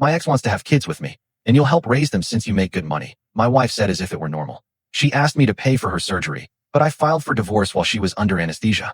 My ex wants to have kids with me, and you'll help raise them since you make good money, my wife said as if it were normal. She asked me to pay for her surgery, but I filed for divorce while she was under anesthesia.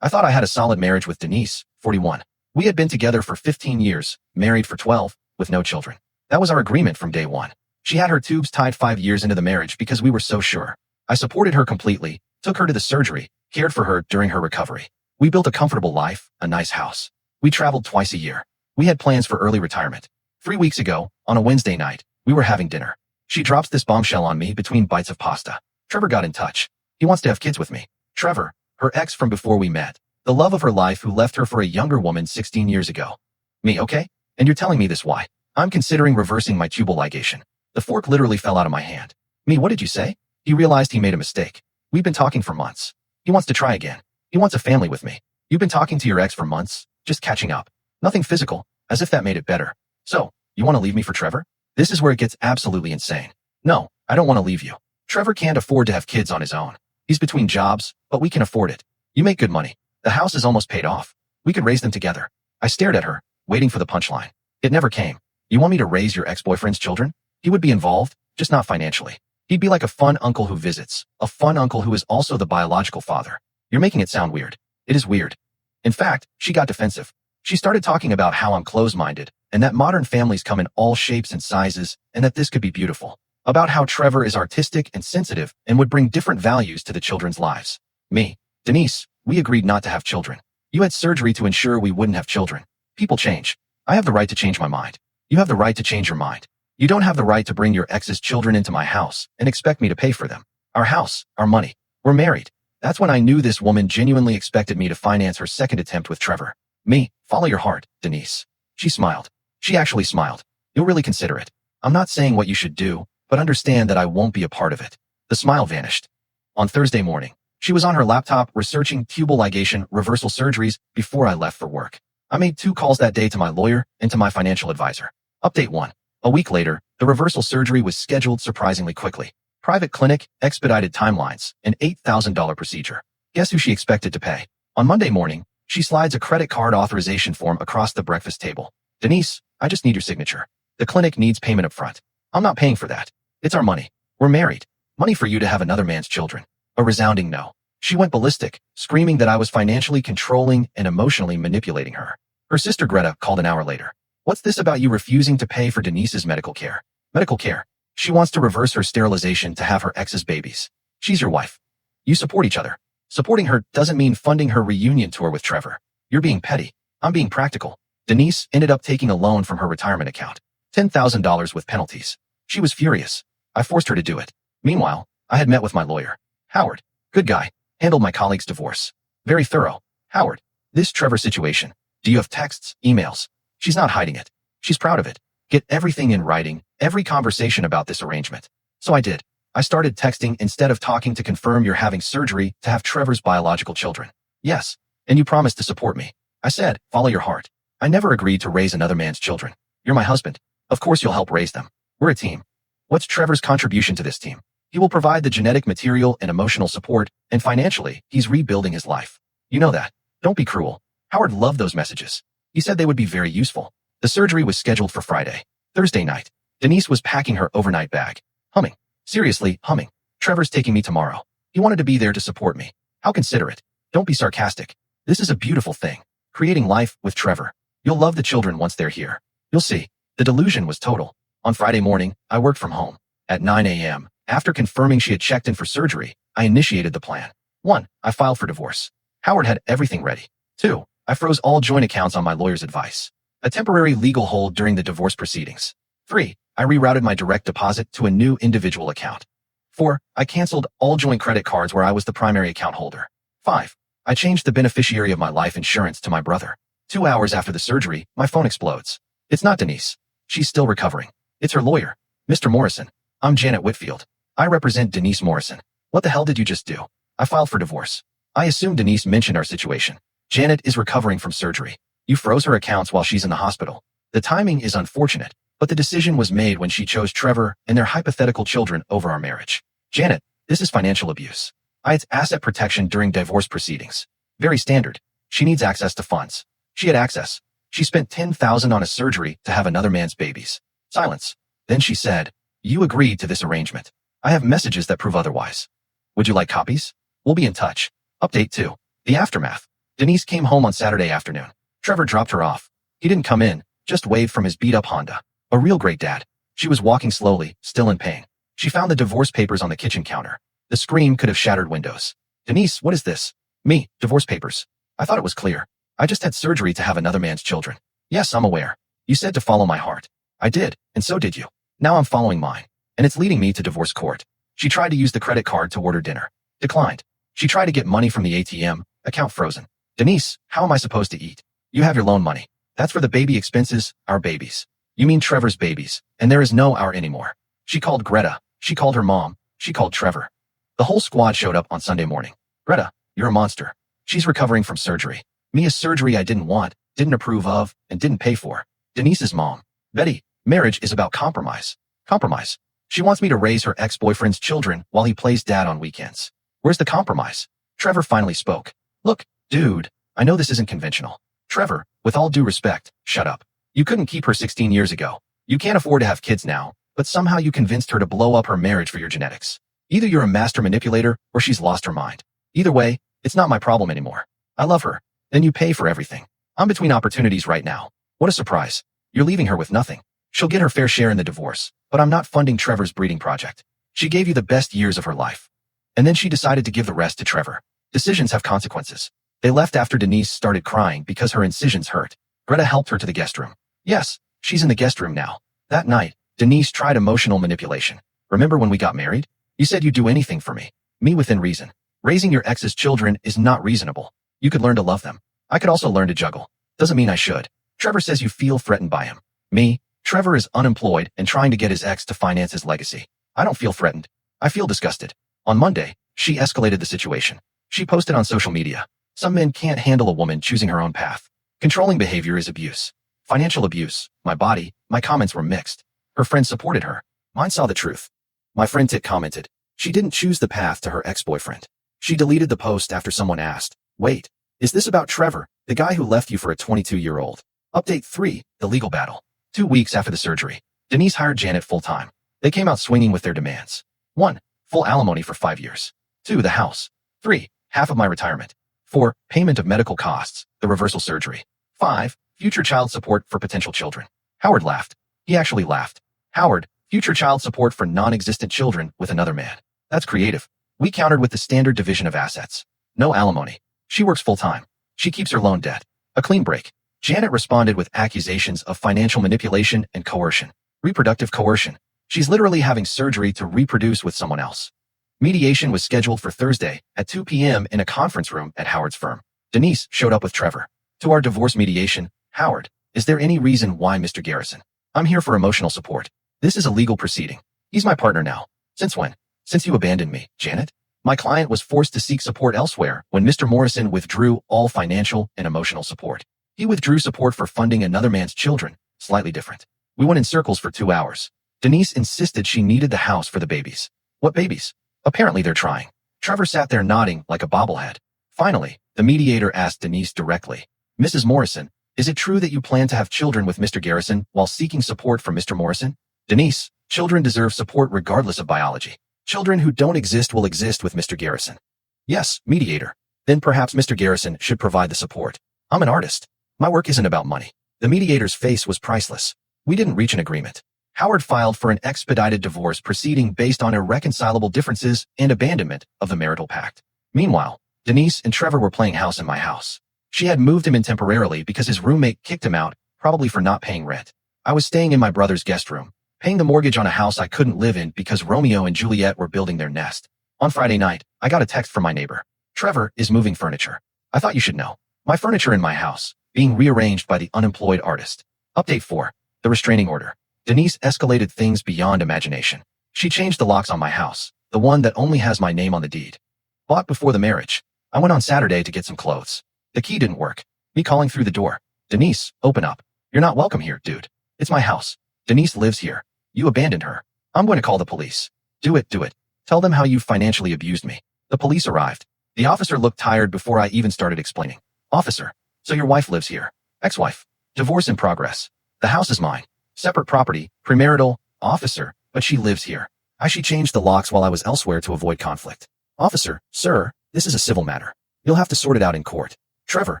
I thought I had a solid marriage with Denise, 41. We had been together for 15 years, married for 12, with no children. That was our agreement from day one. She had her tubes tied 5 years into the marriage because we were so sure. I supported her completely, took her to the surgery, cared for her during her recovery. We built a comfortable life, a nice house. We traveled twice a year. We had plans for early retirement. 3 weeks ago, on a Wednesday night, we were having dinner. She drops this bombshell on me between bites of pasta. Trevor got in touch. He wants to have kids with me. Trevor, her ex from before we met. The love of her life who left her for a younger woman 16 years ago. Me, okay? And you're telling me this why? I'm considering reversing my tubal ligation. The fork literally fell out of my hand. Me, what did you say? He realized he made a mistake. We've been talking for months. He wants to try again. He wants a family with me. You've been talking to your ex for months, just catching up. Nothing physical, as if that made it better. So, you want to leave me for Trevor? This is where it gets absolutely insane. No, I don't want to leave you. Trevor can't afford to have kids on his own. He's between jobs, but we can afford it. You make good money. The house is almost paid off. We could raise them together. I stared at her, waiting for the punchline. It never came. You want me to raise your ex-boyfriend's children? He would be involved, just not financially. He'd be like a fun uncle who visits, a fun uncle who is also the biological father. You're making it sound weird. It is weird. In fact, she got defensive. She started talking about how I'm close-minded, and that modern families come in all shapes and sizes, and that this could be beautiful. About how Trevor is artistic and sensitive and would bring different values to the children's lives. Me, Denise, we agreed not to have children. You had surgery to ensure we wouldn't have children. People change. I have the right to change my mind. You have the right to change your mind. You don't have the right to bring your ex's children into my house and expect me to pay for them. Our house, our money. We're married. That's when I knew this woman genuinely expected me to finance her second attempt with Trevor. Me, follow your heart, Denise. She smiled. She actually smiled. You'll really consider it. I'm not saying what you should do, but understand that I won't be a part of it. The smile vanished. On Thursday morning, she was on her laptop researching tubal ligation reversal surgeries before I left for work. I made 2 calls that day to my lawyer and to my financial advisor. Update 1. A week later, the reversal surgery was scheduled surprisingly quickly. Private clinic, expedited timelines, an $8,000 procedure. Guess who she expected to pay? On Monday morning, she slides a credit card authorization form across the breakfast table. Denise, I just need your signature. The clinic needs payment up front. I'm not paying for that. It's our money. We're married. Money for you to have another man's children. A resounding no. She went ballistic, screaming that I was financially controlling and emotionally manipulating her. Her sister Greta called an hour later. What's this about you refusing to pay for Denise's medical care? Medical care. She wants to reverse her sterilization to have her ex's babies. She's your wife. You support each other. Supporting her doesn't mean funding her reunion tour with Trevor. You're being petty. I'm being practical. Denise ended up taking a loan from her retirement account. $10,000 with penalties. She was furious. I forced her to do it. Meanwhile, I had met with my lawyer. Howard. Good guy. Handled my colleague's divorce. Very thorough. Howard. This Trevor situation. Do you have texts, emails? She's not hiding it. She's proud of it. Get everything in writing, every conversation about this arrangement. So I did. I started texting instead of talking to confirm you're having surgery to have Trevor's biological children. Yes. And you promised to support me. I said, follow your heart. I never agreed to raise another man's children. You're my husband. Of course you'll help raise them. We're a team. What's Trevor's contribution to this team? He will provide the genetic material and emotional support, and financially, he's rebuilding his life. You know that. Don't be cruel. Howard loved those messages. He said they would be very useful. The surgery was scheduled for Friday. Thursday night, Denise was packing her overnight bag. Humming. Seriously, humming. Trevor's taking me tomorrow. He wanted to be there to support me. How considerate. Don't be sarcastic. This is a beautiful thing. Creating life with Trevor. You'll love the children once they're here. You'll see. The delusion was total. On Friday morning, I worked from home. At 9 a.m., after confirming she had checked in for surgery, I initiated the plan. 1. I filed for divorce. Howard had everything ready. 2. I froze all joint accounts on my lawyer's advice. A temporary legal hold during the divorce proceedings. 3. I rerouted my direct deposit to a new individual account. 4. I canceled all joint credit cards where I was the primary account holder. 5. I changed the beneficiary of my life insurance to my brother. 2 hours after the surgery, my phone explodes. It's not Denise. She's still recovering. It's her lawyer, Mr. Morrison. I'm Janet Whitfield. I represent Denise Morrison. What the hell did you just do? I filed for divorce. I assume Denise mentioned our situation. Janet is recovering from surgery. You froze her accounts while she's in the hospital. The timing is unfortunate, but the decision was made when she chose Trevor and their hypothetical children over our marriage. Janet, this is financial abuse. It's asset protection during divorce proceedings. Very standard. She needs access to funds. She had access. She spent $10,000 on a surgery to have another man's babies. Silence. Then she said, "You agreed to this arrangement. I have messages that prove otherwise. Would you like copies? We'll be in touch." Update 2. The aftermath. Denise came home on Saturday afternoon. Trevor dropped her off. He didn't come in, just waved from his beat-up Honda. A real great dad. She was walking slowly, still in pain. She found the divorce papers on the kitchen counter. The scream could have shattered windows. "Denise, what is this?" "Me, divorce papers. I thought it was clear. I just had surgery to have another man's children." "Yes, I'm aware. You said to follow my heart." "I did, and so did you. Now I'm following mine, and it's leading me to divorce court." She tried to use the credit card to order dinner. Declined. She tried to get money from the ATM, account frozen. "Denise, how am I supposed to eat? You have your loan money. That's for the baby expenses, our babies." "You mean Trevor's babies, and there is no our anymore." She called Greta. She called her mom. She called Trevor. The whole squad showed up on Sunday morning. "Greta, you're a monster. She's recovering from surgery. Me, a surgery I didn't want, didn't approve of, and didn't pay for. Denise's mom. Betty, marriage is about compromise. Compromise. She wants me to raise her ex-boyfriend's children while he plays dad on weekends. Where's the compromise?" Trevor finally spoke. "Look, dude, I know this isn't conventional." "Trevor, with all due respect, shut up. You couldn't keep her 16 years ago. You can't afford to have kids now, but somehow you convinced her to blow up her marriage for your genetics. Either you're a master manipulator or she's lost her mind. Either way, it's not my problem anymore. I love her. Then you pay for everything. I'm between opportunities right now. What a surprise. You're leaving her with nothing. She'll get her fair share in the divorce, but I'm not funding Trevor's breeding project. She gave you the best years of her life. And then she decided to give the rest to Trevor. Decisions have consequences." They left after Denise started crying because her incisions hurt. Greta helped her to the guest room. "Yes, she's in the guest room now." That night, Denise tried emotional manipulation. "Remember when we got married? You said you'd do anything for me. Me within reason. Raising your ex's children is not reasonable. You could learn to love them. I could also learn to juggle. Doesn't mean I should. Trevor says you feel threatened by him. Me, Trevor is unemployed and trying to get his ex to finance his legacy. I don't feel threatened. I feel disgusted." On Monday, she escalated the situation. She posted on social media. "Some men can't handle a woman choosing her own path. Controlling behavior is abuse. Financial abuse. My body." My comments were mixed. Her friends supported her. Mine saw the truth. My friend Tit commented, "She didn't choose the path to her ex-boyfriend." She deleted the post after someone asked, "Wait, is this about Trevor, the guy who left you for a 22-year-old? Update 3, the legal battle. 2 weeks after the surgery, Denise hired Janet full-time. They came out swinging with their demands. 1, full alimony for 5 years. 2, the house. 3, half of my retirement. 4, payment of medical costs, the reversal surgery. 5, future child support for potential children." Howard laughed. He actually laughed. "Howard, future child support for non-existent children with another man. That's creative." We countered with the standard division of assets. "No alimony. She works full-time. She keeps her loan debt. A clean break." Janet responded with accusations of financial manipulation and coercion. Reproductive coercion. She's literally having surgery to reproduce with someone else. Mediation was scheduled for Thursday at 2 p.m. in a conference room at Howard's firm. Denise showed up with Trevor. "To our divorce mediation, Howard, is there any reason why Mr. Garrison? I'm here for emotional support. This is a legal proceeding. He's my partner now." "Since when?" "Since you abandoned me, Janet. My client was forced to seek support elsewhere when Mr. Morrison withdrew all financial and emotional support. He withdrew support for funding another man's children, slightly different. We went in circles for 2 hours. Denise insisted she needed the house for the babies." "What babies?" "Apparently they're trying." Trevor sat there nodding like a bobblehead. Finally, the mediator asked Denise directly, "Mrs. Morrison, is it true that you plan to have children with Mr. Garrison while seeking support from Mr. Morrison?" "Denise, children deserve support regardless of biology. Children who don't exist will exist with Mr. Garrison." "Yes, mediator. Then perhaps Mr. Garrison should provide the support. I'm an artist. My work isn't about money." The mediator's face was priceless. We didn't reach an agreement. Howard filed for an expedited divorce proceeding based on irreconcilable differences and abandonment of the marital pact. Meanwhile, Denise and Trevor were playing house in my house. She had moved him in temporarily because his roommate kicked him out, probably for not paying rent. I was staying in my brother's guest room, paying the mortgage on a house I couldn't live in because Romeo and Juliet were building their nest. On Friday night, I got a text from my neighbor. "Trevor is moving furniture. I thought you should know. My furniture in my house, being rearranged by the unemployed artist." Update 4. The restraining order. Denise escalated things beyond imagination. She changed the locks on my house, the one that only has my name on the deed. Bought before the marriage. I went on Saturday to get some clothes. The key didn't work. Me calling through the door. "Denise, open up. You're not welcome here, dude. It's my house. Denise lives here. You abandoned her. I'm going to call the police." Do it. Tell them how you financially abused me." The police arrived. The officer looked tired before I even started explaining. "Officer, so your wife lives here." "Ex-wife." Divorce in progress. The house is mine. Separate property, premarital, officer, but she lives here. She changed the locks while I was elsewhere to avoid conflict. Officer, sir, this is a civil matter. You'll have to sort it out in court. Trevor,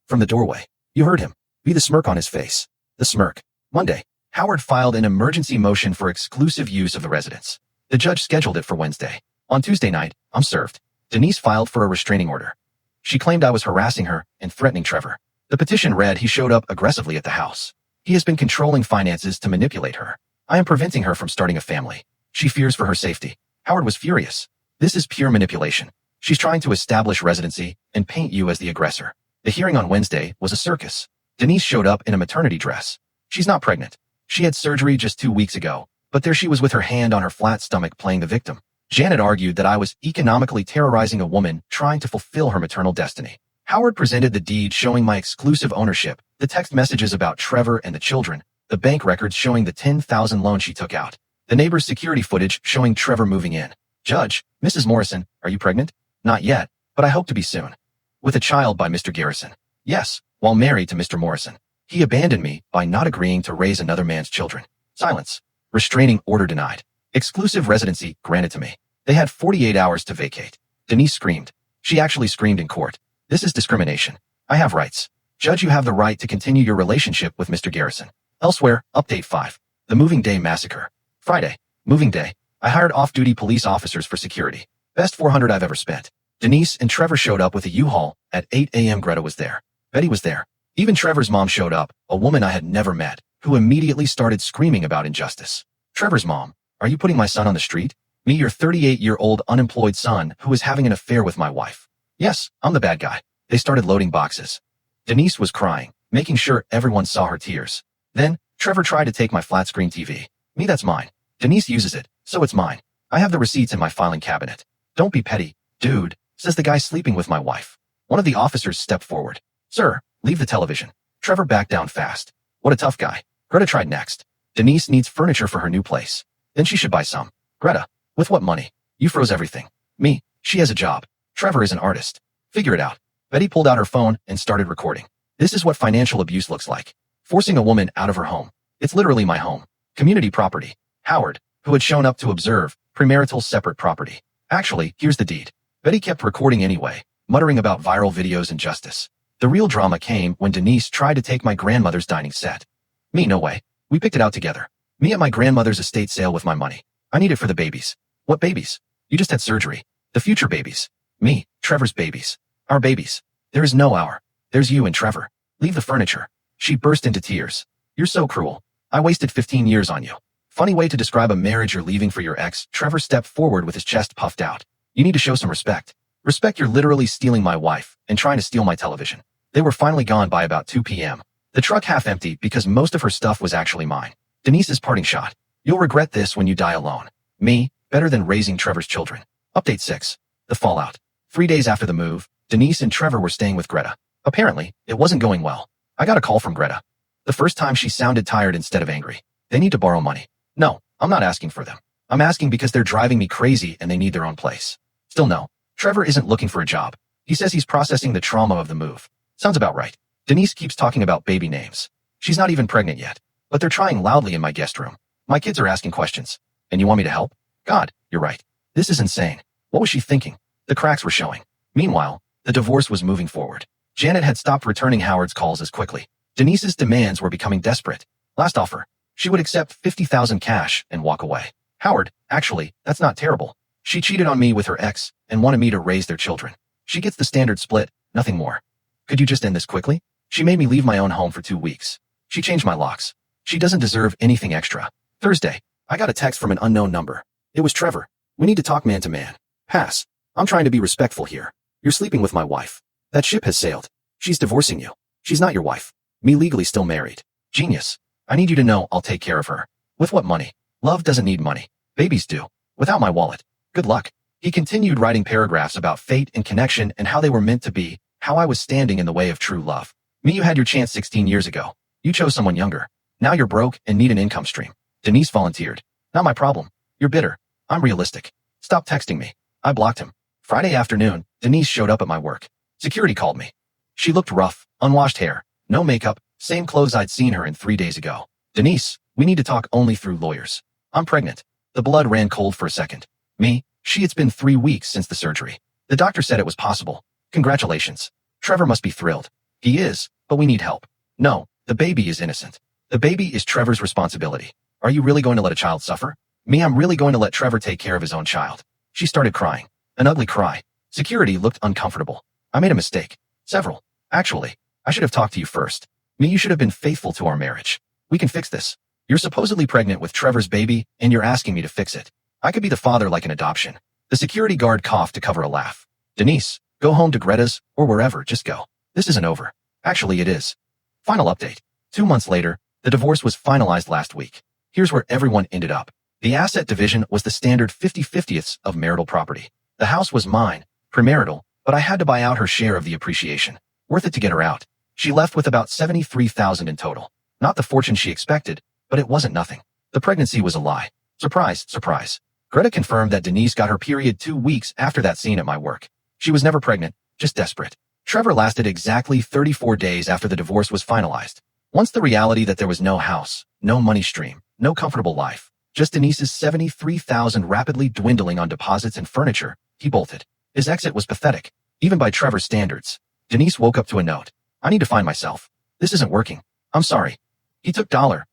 from the doorway. You heard him. Be the smirk on his face. The smirk. Monday. Howard filed an emergency motion for exclusive use of the residence. The judge scheduled it for Wednesday. On Tuesday night, I'm served. Denise filed for a restraining order. She claimed I was harassing her and threatening Trevor. The petition read he showed up aggressively at the house. He has been controlling finances to manipulate her. I am preventing her from starting a family. She fears for her safety. Howard was furious. This is pure manipulation. She's trying to establish residency and paint you as the aggressor. The hearing on Wednesday was a circus. Denise showed up in a maternity dress. She's not pregnant. She had surgery just 2 weeks ago, but there she was with her hand on her flat stomach playing the victim. Janet argued that I was economically terrorizing a woman trying to fulfill her maternal destiny. Howard presented the deed showing my exclusive ownership, the text messages about Trevor and the children, the bank records showing the $10,000 loan she took out, the neighbor's security footage showing Trevor moving in. Judge, Mrs. Morrison, are you pregnant? Not yet, but I hope to be soon. With a child by Mr. Garrison. Yes, while married to Mr. Morrison. He abandoned me by not agreeing to raise another man's children. Silence. Restraining order denied. Exclusive residency granted to me. They had 48 hours to vacate. Denise screamed. She actually screamed in court. This is discrimination. I have rights. Judge, you have the right to continue your relationship with Mr. Garrison. Elsewhere, update 5. The moving day massacre. Friday. Moving day. I hired off-duty police officers for security. Best 400 I've ever spent. Denise and Trevor showed up with a U-Haul. At 8 a.m. Greta was there. Betty was there. Even Trevor's mom showed up, a woman I had never met, who immediately started screaming about injustice. Trevor's mom, are you putting my son on the street? Me, your 38-year-old unemployed son who is having an affair with my wife. Yes, I'm the bad guy. They started loading boxes. Denise was crying, making sure everyone saw her tears. Then, Trevor tried to take my flat-screen TV. Me, that's mine. Denise uses it, so it's mine. I have the receipts in my filing cabinet. Don't be petty, dude, says the guy sleeping with my wife. One of the officers stepped forward. Sir, leave the television. Trevor backed down fast. What a tough guy. Greta tried next. Denise needs furniture for her new place. Then she should buy some. Greta, with what money? You froze everything. Me, she has a job. Trevor is an artist. Figure it out. Betty pulled out her phone and started recording. This is what financial abuse looks like. Forcing a woman out of her home. It's literally my home. Community property. Howard, who had shown up to observe, premarital separate property. Actually, here's the deed. Betty kept recording anyway, muttering about viral videos and justice. The real drama came when Denise tried to take my grandmother's dining set. Me, no way. We picked it out together. Me at my grandmother's estate sale with my money. I need it for the babies. What babies? You just had surgery. The future babies. Me, Trevor's babies. Our babies. There is no our. There's you and Trevor. Leave the furniture. She burst into tears. You're so cruel. I wasted 15 years on you. Funny way to describe a marriage you're leaving for your ex. Trevor stepped forward with his chest puffed out. You need to show some respect. Respect, you're literally stealing my wife and trying to steal my television. They were finally gone by about 2 p.m. The truck half empty because most of her stuff was actually mine. Denise's parting shot. You'll regret this when you die alone. Me, better than raising Trevor's children. Update 6. The fallout. 3 days after the move, Denise and Trevor were staying with Greta. Apparently, it wasn't going well. I got a call from Greta. The first time she sounded tired instead of angry. They need to borrow money. No, I'm not asking for them. I'm asking because they're driving me crazy and they need their own place. Still no. Trevor isn't looking for a job. He says he's processing the trauma of the move. Sounds about right. Denise keeps talking about baby names. She's not even pregnant yet. But they're trying loudly in my guest room. My kids are asking questions. And you want me to help? God, you're right. This is insane. What was she thinking? The cracks were showing. Meanwhile, the divorce was moving forward. Janet had stopped returning Howard's calls as quickly. Denise's demands were becoming desperate. Last offer. She would accept $50,000 cash and walk away. Howard, actually, that's not terrible. She cheated on me with her ex and wanted me to raise their children. She gets the standard split, nothing more. Could you just end this quickly? She made me leave my own home for 2 weeks. She changed my locks. She doesn't deserve anything extra. Thursday, I got a text from an unknown number. It was Trevor. We need to talk man to man. Pass. I'm trying to be respectful here. You're sleeping with my wife. That ship has sailed. She's divorcing you. She's not your wife. Me legally still married. Genius. I need you to know I'll take care of her. With what money? Love doesn't need money. Babies do. Without my wallet. Good luck. He continued writing paragraphs about fate and connection and how they were meant to be, how I was standing in the way of true love. Me, you had your chance 16 years ago. You chose someone younger. Now you're broke and need an income stream. Denise volunteered. Not my problem. You're bitter. I'm realistic. Stop texting me. I blocked him. Friday afternoon, Denise showed up at my work. Security called me. She looked rough, unwashed hair, no makeup, Same clothes I'd seen her in 3 days ago. Denise, we need to talk only through lawyers. I'm pregnant. The blood ran cold for a second. Me, it's been 3 weeks since the surgery. The doctor said it was possible. Congratulations. Trevor must be thrilled. He is, but we need help. No, the baby is innocent. The baby is Trevor's responsibility. Are you really going to let a child suffer? Me, I'm really going to let Trevor take care of his own child. She started crying. An ugly cry. Security looked uncomfortable. I made a mistake. Several. Actually, I should have talked to you first. Me, you should have been faithful to our marriage. We can fix this. You're supposedly pregnant with Trevor's baby, and you're asking me to fix it. I could be the father like an adoption. The security guard coughed to cover a laugh. Denise, go home to Greta's, or wherever, just go. This isn't over. Actually, it is. Final update. 2 months later, the divorce was finalized last week. Here's where everyone ended up. The asset division was the standard 50/50ths of marital property. The house was mine, premarital, but I had to buy out her share of the appreciation. Worth it to get her out. She left with about $73,000 in total. Not the fortune she expected, but it wasn't nothing. The pregnancy was a lie. Surprise, surprise. Greta confirmed that Denise got her period 2 weeks after that scene at my work. She was never pregnant, just desperate. Trevor lasted exactly 34 days after the divorce was finalized. Once the reality that there was no house, no money stream, no comfortable life, just Denise's $73,000 rapidly dwindling on deposits and furniture, he bolted. His exit was pathetic, even by Trevor's standards. Denise woke up to a note. I need to find myself. This isn't working. I'm sorry. He took $0,000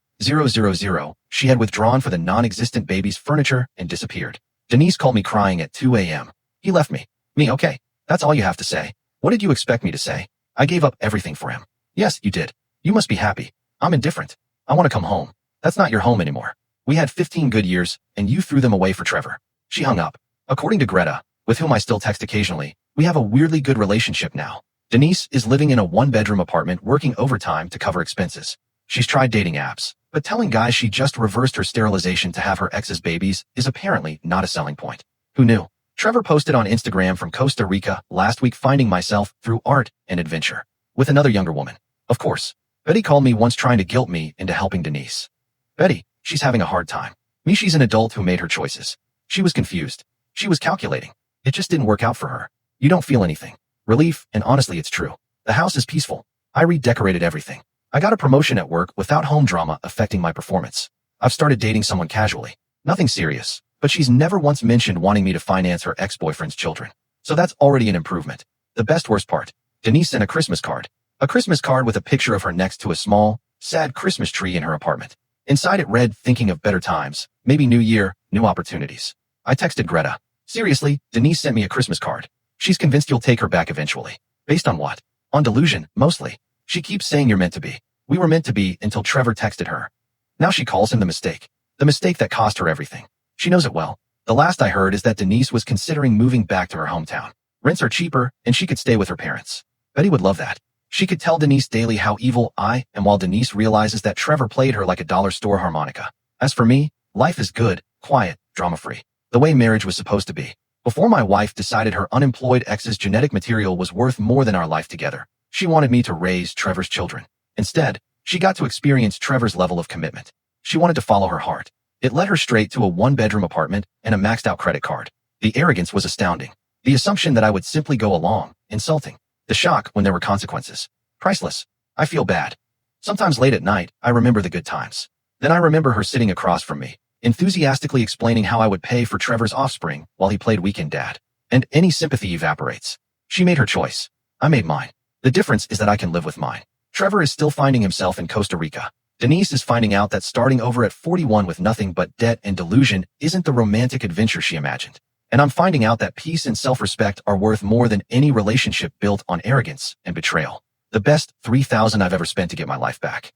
she had withdrawn for the non-existent baby's furniture and disappeared. Denise called me crying at 2 a.m. He left me. Me, okay. That's all you have to say. What did you expect me to say? I gave up everything for him. Yes, you did. You must be happy. I'm indifferent. I want to come home. That's not your home anymore. We had 15 good years, and you threw them away for Trevor. She hung up. According to Greta, with whom I still text occasionally, we have a weirdly good relationship now. Denise is living in a 1-bedroom apartment working overtime to cover expenses. She's tried dating apps, but telling guys she just reversed her sterilization to have her ex's babies is apparently not a selling point. Who knew? Trevor posted on Instagram from Costa Rica last week, finding myself through art and adventure with another younger woman. Of course, Betty called me once trying to guilt me into helping Denise. Betty, she's having a hard time. Me, she's an adult who made her choices. She was confused. She was calculating. It just didn't work out for her. You don't feel anything. Relief, and honestly, it's true. The house is peaceful. I redecorated everything. I got a promotion at work without home drama affecting my performance. I've started dating someone casually. Nothing serious, but she's never once mentioned wanting me to finance her ex-boyfriend's children. So that's already an improvement. The worst part, Denise sent a Christmas card. A Christmas card with a picture of her next to a small, sad Christmas tree in her apartment. Inside it read, thinking of better times, maybe new year, new opportunities. I texted Greta. Seriously, Denise sent me a Christmas card. She's convinced you'll take her back eventually. Based on what? On delusion, mostly. She keeps saying you're meant to be. We were meant to be until Trevor texted her. Now she calls him the mistake. The mistake that cost her everything. She knows it well. The last I heard is that Denise was considering moving back to her hometown. Rents are cheaper, and she could stay with her parents. Betty would love that. She could tell Denise daily how evil I am while Denise realizes that Trevor played her like a dollar store harmonica. As for me, life is good, quiet, drama-free. The way marriage was supposed to be. Before my wife decided her unemployed ex's genetic material was worth more than our life together, she wanted me to raise Trevor's children. Instead, she got to experience Trevor's level of commitment. She wanted to follow her heart. It led her straight to a 1-bedroom apartment and a maxed-out credit card. The arrogance was astounding. The assumption that I would simply go along, insulting. The shock when there were consequences. Priceless. I feel bad. Sometimes late at night, I remember the good times. Then I remember her sitting across from me, enthusiastically explaining how I would pay for Trevor's offspring while he played weekend dad. And any sympathy evaporates. She made her choice. I made mine. The difference is that I can live with mine. Trevor is still finding himself in Costa Rica. Denise is finding out that starting over at 41 with nothing but debt and delusion isn't the romantic adventure she imagined. And I'm finding out that peace and self-respect are worth more than any relationship built on arrogance and betrayal. The best $3,000 I've ever spent to get my life back.